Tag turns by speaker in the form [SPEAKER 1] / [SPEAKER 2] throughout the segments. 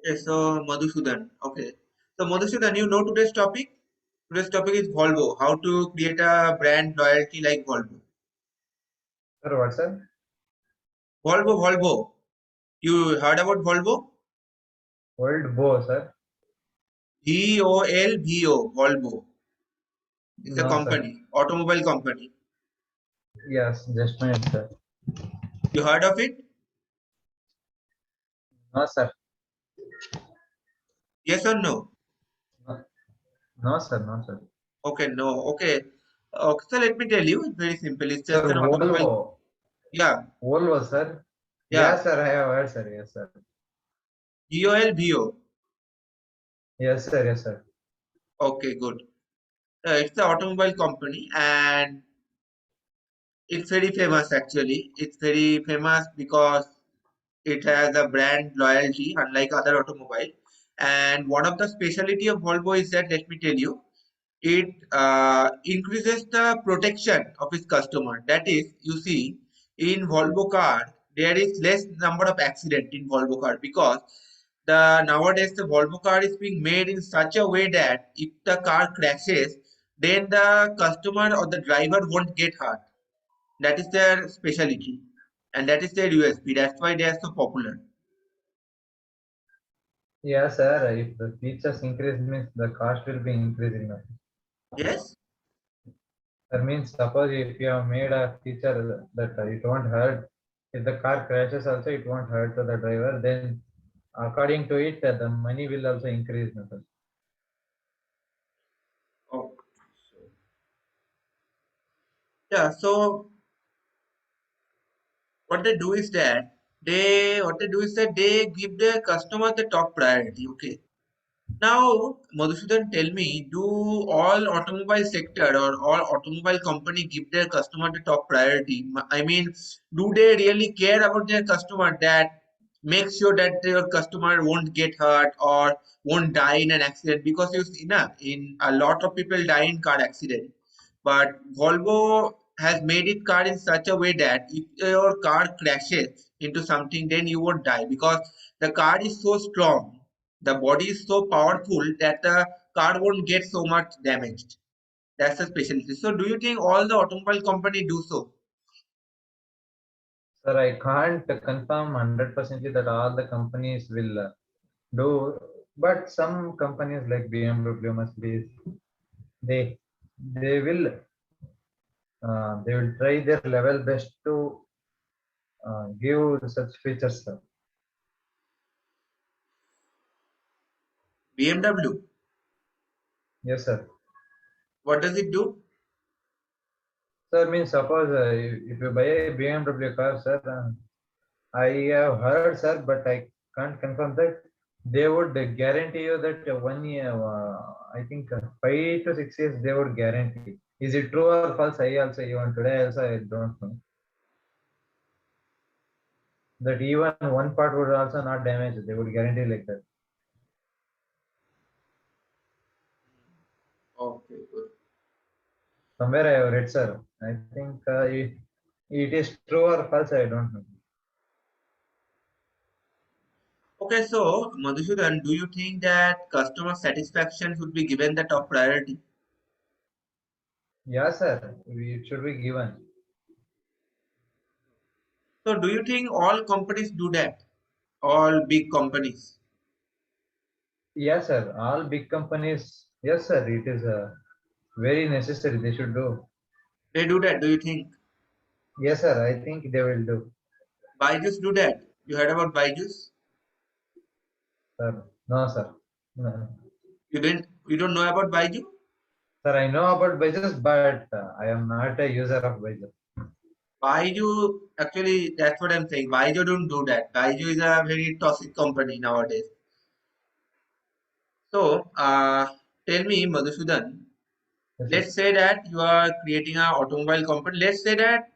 [SPEAKER 1] Okay, so Madhusudan. Okay. So Madhusudan, you know today's topic? Today's topic is Volvo. How to create a brand loyalty like Volvo.
[SPEAKER 2] Sir, what, sir?
[SPEAKER 1] Volvo. You heard about Volvo?
[SPEAKER 2] World Bow, sir?
[SPEAKER 1] Volvo. Volvo. It's a
[SPEAKER 2] No, sir.
[SPEAKER 1] company, automobile company.
[SPEAKER 2] Yes, just minute, sir.
[SPEAKER 1] You heard of it?
[SPEAKER 2] No, sir.
[SPEAKER 1] Yes or no?
[SPEAKER 2] No, no, sir. No, sir.
[SPEAKER 1] Okay, no. Okay. Okay, so let me tell you, it's very simple. It's
[SPEAKER 2] Sir,
[SPEAKER 1] just an automobile.
[SPEAKER 2] Volvo.
[SPEAKER 1] Yeah,
[SPEAKER 2] Volvo, sir.
[SPEAKER 1] yeah.
[SPEAKER 2] Yes, sir. I have heard, sir. Yes, sir.
[SPEAKER 1] Volvo.
[SPEAKER 2] Yes, sir. Yes, sir.
[SPEAKER 1] Okay, good. It's the automobile company and it's very famous actually. It's very famous because it has a brand loyalty unlike other automobile. And one of the specialty of Volvo is that, let me tell you, it increases the protection of its customer. That is, you see, in Volvo car, there is less number of accident in Volvo car because the nowadays the Volvo car is being made in such a way that if the car crashes, then the customer or the driver won't get hurt. That is their specialty, and that is their USP. That's why they are so popular.
[SPEAKER 2] Yes, sir. If the features increase, means the cost will be increasing.
[SPEAKER 1] Yes.
[SPEAKER 2] That means, suppose if you have made a feature that it won't hurt, if the car crashes also, it won't hurt to the driver, then according to it, the money will also increase. No, sir.
[SPEAKER 1] Oh, yeah. So what they do is that they give their customer the top priority. Okay. Now, Madhusudan, tell me, do all automobile sector or all automobile company give their customer the top priority? I mean, do they really care about their customer that make sure that your customer won't get hurt or won't die in an accident? Because you see, na, in a lot of people die in car accident, but Volvo has made it car in such a way that if your car crashes into something, then you won't die because the car is so strong, the body is so powerful that the car won't get so much damaged. That's the specialty. So do you think all the automobile company do so?
[SPEAKER 2] Sir, I can't confirm 100% that all the companies will do, but some companies like BMW, Mercedes, they they will they will try their level best to give such features, sir.
[SPEAKER 1] BMW,
[SPEAKER 2] Yes, sir.
[SPEAKER 1] what does it do?
[SPEAKER 2] Sir, means suppose if you buy a BMW car, sir, I have heard, sir, but I can't confirm that they would guarantee you that 1 year, I think 5 to 6 years they would guarantee. Is it true or false? I also, even today also, I don't know. That even one part would also not damage, they would guarantee like that.
[SPEAKER 1] Okay, good.
[SPEAKER 2] Somewhere I have read, sir. I think it is true or false, I don't know.
[SPEAKER 1] Okay, so Madhusudan, do you think that customer satisfaction should be given the top priority?
[SPEAKER 2] Yeah, sir, it should be given.
[SPEAKER 1] So do you think all companies do that? All big companies?
[SPEAKER 2] Yes, sir. All big companies, yes, sir, it is very necessary. They should do.
[SPEAKER 1] They do that, do you think?
[SPEAKER 2] Yes, sir, I think they will do.
[SPEAKER 1] Byju's do that. You heard about Byju's?
[SPEAKER 2] Sir, no, sir. No.
[SPEAKER 1] You don't know about Byju?
[SPEAKER 2] Sir, I know about Byju's, but I am not a user of Byju.
[SPEAKER 1] Baiju, actually, that's what I'm saying. Baiju don't do that. Baiju is a very toxic company nowadays. So, tell me, Madhusudan,
[SPEAKER 2] Yes, sir.
[SPEAKER 1] let's say that you are creating an automobile company. Let's say that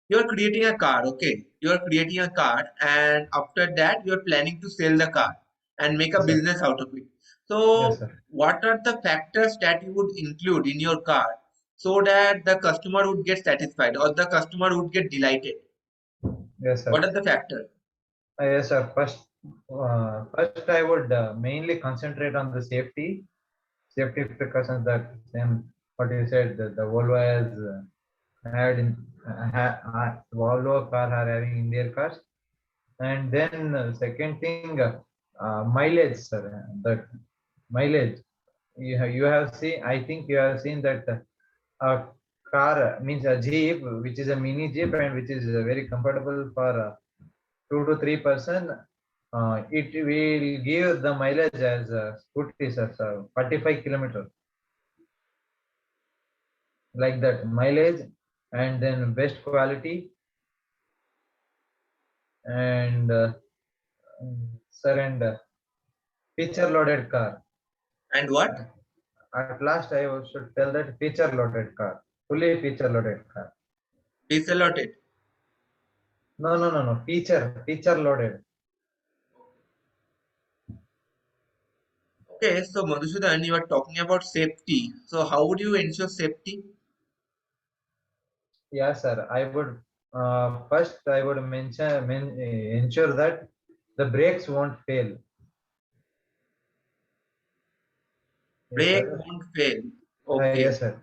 [SPEAKER 1] you're creating a car, okay? You're creating a car, and after that, you're planning to sell the car and make a
[SPEAKER 2] Yes, sir.
[SPEAKER 1] business out of it.
[SPEAKER 2] Yes,
[SPEAKER 1] So,
[SPEAKER 2] sir.
[SPEAKER 1] what are the factors that you would include in your car so that the customer would get satisfied or the customer would get delighted?
[SPEAKER 2] Yes,
[SPEAKER 1] What
[SPEAKER 2] sir.
[SPEAKER 1] are the factors?
[SPEAKER 2] Yes, sir. First, First, I would mainly concentrate on the safety precautions that same what you said the Volvo has had in Volvo car are having in their cars, and then second thing, mileage, sir. The mileage you have seen. I think you have seen that a car means a jeep, which is a mini jeep and which is very comfortable for 2 to 3 person. It will give the mileage as scooty, sir, so 45 kilometers, like that mileage, and then best quality, and sir, and feature loaded car.
[SPEAKER 1] And what?
[SPEAKER 2] At last, I should tell that feature loaded car, fully feature loaded car.
[SPEAKER 1] Diesel or it?
[SPEAKER 2] No, no, no, no, feature loaded.
[SPEAKER 1] Okay, so Madhusudan, you are talking about safety. So how would you ensure safety?
[SPEAKER 2] Yeah, sir. I would first I would ensure that the brakes won't fail. Yes,
[SPEAKER 1] Brake
[SPEAKER 2] sir.
[SPEAKER 1] won't fail. Okay.
[SPEAKER 2] Yes, sir.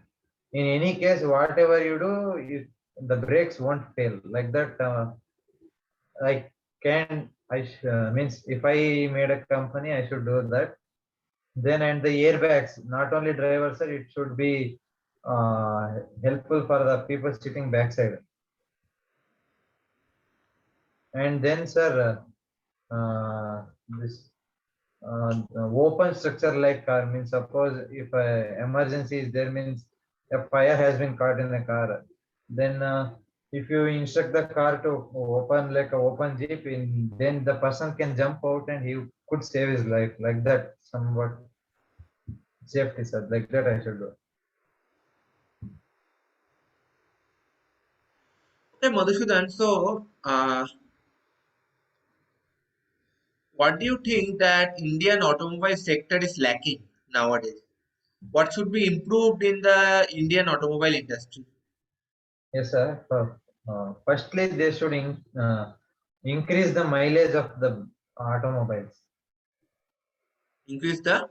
[SPEAKER 2] In any case, whatever you do, the brakes won't fail. Like that, I means if I made a company, I should do that. Then and the airbags, not only driver, sir, it should be helpful for the people sitting backside. And then, sir, this open structure like car means suppose if a emergency is there means a fire has been caught in the car, then if you instruct the car to open like a open jeep in, then the person can jump out and he could save his life, like that somewhat safety, sir, like that I should do.
[SPEAKER 1] Okay, Madhusudan, so what do you think that Indian automobile sector is lacking nowadays? What should be improved in the Indian automobile industry?
[SPEAKER 2] Yes, sir. Firstly they should increase the mileage of the automobiles.
[SPEAKER 1] Increase the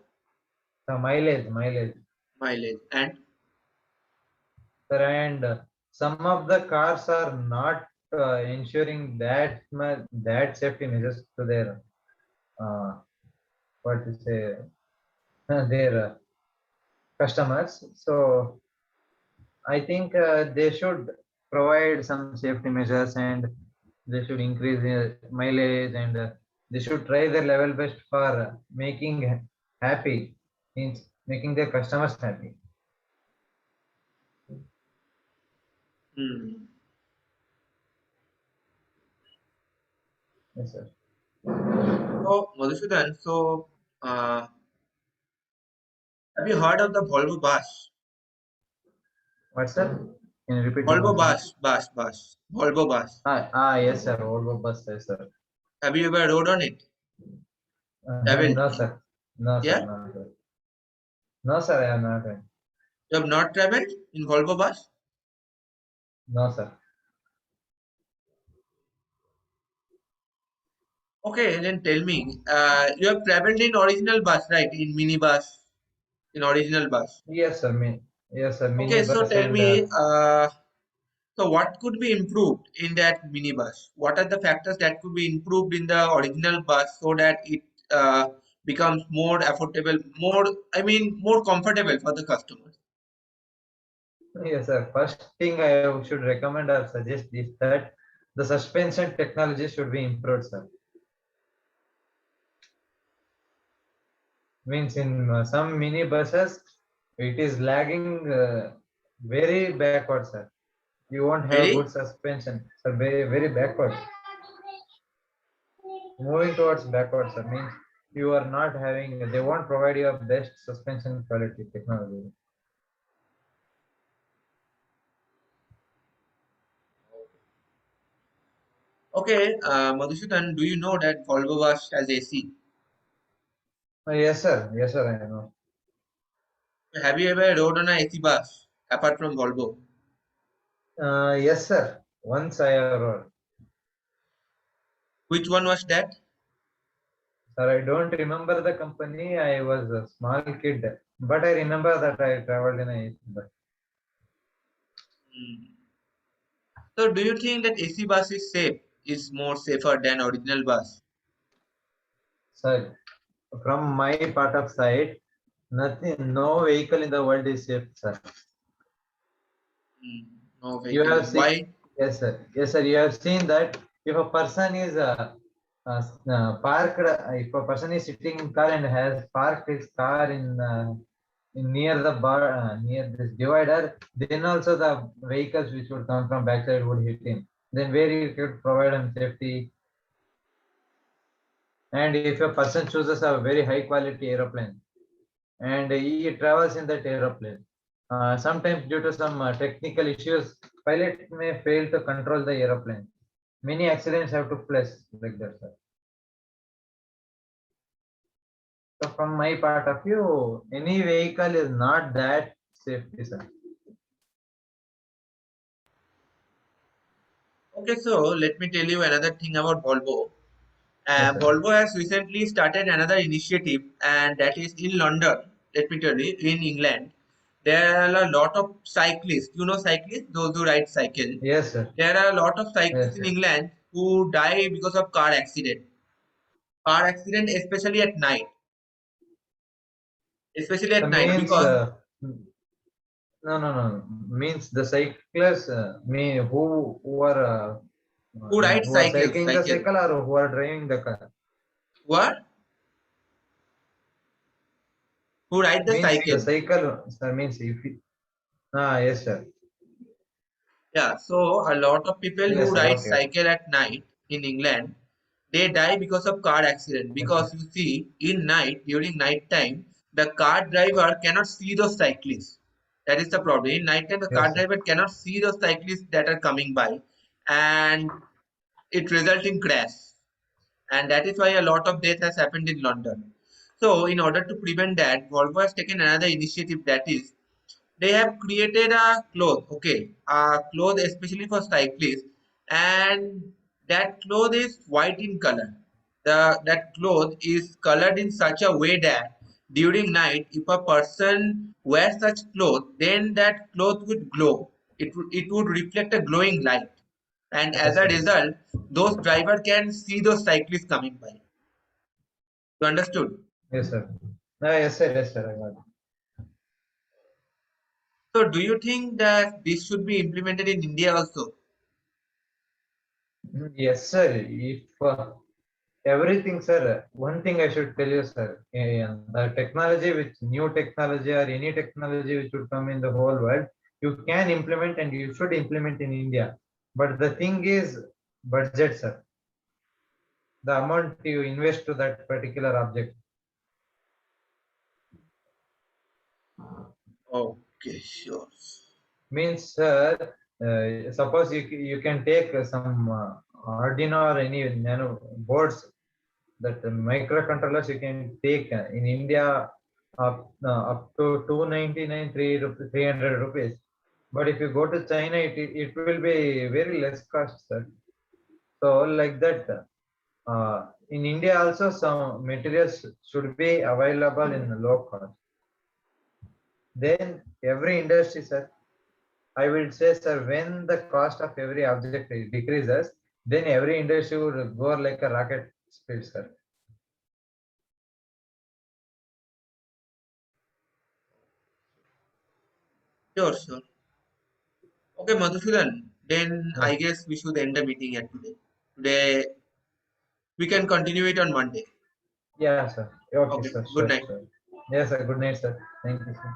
[SPEAKER 2] The mileage.
[SPEAKER 1] mileage and
[SPEAKER 2] And some of the cars are not ensuring that safety measures to their uh, what to say their customers. So I think they should provide some safety measures, and they should increase their mileage, and they should try their level best for making happy, means making their customers happy.
[SPEAKER 1] hmm.
[SPEAKER 2] Yes, sir.
[SPEAKER 1] So Madhusudan, so have you heard of the Volvo bus?
[SPEAKER 2] What's that? Can you repeat it
[SPEAKER 1] Volvo
[SPEAKER 2] once again?
[SPEAKER 1] bus, Volvo bus.
[SPEAKER 2] Yes, sir. Volvo bus, yes, sir.
[SPEAKER 1] Have you ever rode on it? Traveled?
[SPEAKER 2] No, sir. No, sir.
[SPEAKER 1] Yeah?
[SPEAKER 2] No, sir. No, sir. I am not.
[SPEAKER 1] You have not traveled in Volvo bus?
[SPEAKER 2] No, sir.
[SPEAKER 1] Okay, then tell me, you have traveled in original bus, right? In mini bus, in original bus.
[SPEAKER 2] Yes, sir. Yes, sir.
[SPEAKER 1] Okay, so
[SPEAKER 2] Minibus
[SPEAKER 1] tell
[SPEAKER 2] and
[SPEAKER 1] me, so what could be improved in that mini bus? What are the factors that could be improved in the original bus so that it becomes more affordable, I mean, more comfortable for the customers?
[SPEAKER 2] yes, sir. First thing I should recommend or suggest is that the suspension technology should be improved, sir. Means in some mini buses, it is lagging very backward, sir. You won't have
[SPEAKER 1] Very?
[SPEAKER 2] good suspension, sir. Very, very backward. Moving towards backward, sir, means you are not having. They won't provide you a best suspension quality technology.
[SPEAKER 1] Okay, Madhusudan, do you know that Volvo bus has AC?
[SPEAKER 2] Yes, sir. Yes, sir. I know.
[SPEAKER 1] Have you ever rode on a AC bus apart from Volvo?
[SPEAKER 2] Yes, sir. Once I have.
[SPEAKER 1] Which one was that?
[SPEAKER 2] Sir, I don't remember the company. I was a small kid, but I remember that I traveled in a AC bus.
[SPEAKER 1] Hmm. So do you think that AC bus is safe? Is more safer than original bus?
[SPEAKER 2] Sir, from my part of side, nothing, no vehicle in the world is safe, sir.
[SPEAKER 1] Hmm. No
[SPEAKER 2] You
[SPEAKER 1] vehicle
[SPEAKER 2] have
[SPEAKER 1] is
[SPEAKER 2] seen,
[SPEAKER 1] why?
[SPEAKER 2] yes, sir. Yes, sir. You have seen that if a person is parked, if a person is sitting in car and has parked his car in near the bar, near this divider, then also the vehicles which would come from backside would hit him. Then where you could provide him safety. And if a person chooses a very high quality aeroplane and he travels in that aeroplane, sometimes due to some technical issues, pilot may fail to control the aeroplane. Many accidents have took place like that, sir. So from my part of view, any vehicle is not that safety, sir.
[SPEAKER 1] Okay, so let me tell you another thing about Volvo.
[SPEAKER 2] Yes, sir.
[SPEAKER 1] Volvo has recently started another initiative, and that is in London. Let me tell you, in England, there are a lot of cyclists. You know, cyclists, those who ride cycle.
[SPEAKER 2] Yes, sir.
[SPEAKER 1] There are a lot of cyclists
[SPEAKER 2] Yes,
[SPEAKER 1] in
[SPEAKER 2] sir.
[SPEAKER 1] England who die because of car accident. Car accident, especially at night. Especially
[SPEAKER 2] The
[SPEAKER 1] at night,
[SPEAKER 2] means
[SPEAKER 1] because
[SPEAKER 2] no. Means the cyclists
[SPEAKER 1] who ride
[SPEAKER 2] who are
[SPEAKER 1] cycles,
[SPEAKER 2] cycling the
[SPEAKER 1] cycle.
[SPEAKER 2] cycle or who are driving the car.
[SPEAKER 1] What? Who ride the
[SPEAKER 2] Means the
[SPEAKER 1] cycle.
[SPEAKER 2] cycle, sir, means if you, yes, sir.
[SPEAKER 1] Yeah, so a lot of people
[SPEAKER 2] Yes,
[SPEAKER 1] who
[SPEAKER 2] sir.
[SPEAKER 1] ride
[SPEAKER 2] Okay.
[SPEAKER 1] cycle at night in England, they die because of car accident.
[SPEAKER 2] Yes, sir.
[SPEAKER 1] Because you see, in night, during night time, the car driver cannot see those cyclists. That is the problem. In night time, the car
[SPEAKER 2] Yes, sir.
[SPEAKER 1] driver cannot see those cyclists that are coming by, and it results in crash. And that is why a lot of death has happened in London. So, in order to prevent that, Volvo has taken another initiative, that is they have created a cloth, okay, a cloth especially for cyclists, and that cloth is white in color. That cloth is colored in such a way that during night, if a person wears such cloth, then that cloth would glow. It would reflect a glowing light, and as
[SPEAKER 2] Yes,
[SPEAKER 1] a
[SPEAKER 2] yes.
[SPEAKER 1] result, those driver can see those cyclists coming by. You understood?
[SPEAKER 2] Yes, sir. Yes, sir. Yes, sir. I got it.
[SPEAKER 1] So, do you think that this should be implemented in India also?
[SPEAKER 2] Yes, sir. If everything, sir, one thing I should tell you, sir, the technology, which new technology or any technology which would come in the whole world, you can implement and you should implement in India. But the thing is budget, sir. The amount you invest to that particular object.
[SPEAKER 1] Okay, sure.
[SPEAKER 2] Means, sir, suppose you can take some Arduino or any nano boards, that microcontrollers you can take in India up to 299, 300 rupees. But if you go to China, it will be very less cost, sir. So like that, in India also some materials should be available in low cost. Then every industry, sir, I will say, sir, when the cost of every object decreases, then every industry would go like a rocket speed, sir.
[SPEAKER 1] Sure, sure. Okay, Madhusudan, then
[SPEAKER 2] Yes.
[SPEAKER 1] I guess we should end the meeting at today. Today, we can continue it on Monday.
[SPEAKER 2] Yeah, sir. Okay,
[SPEAKER 1] Okay,
[SPEAKER 2] sir.
[SPEAKER 1] good
[SPEAKER 2] Sure,
[SPEAKER 1] night.
[SPEAKER 2] sure. Yes, sir. Good night, sir. Thank you, sir.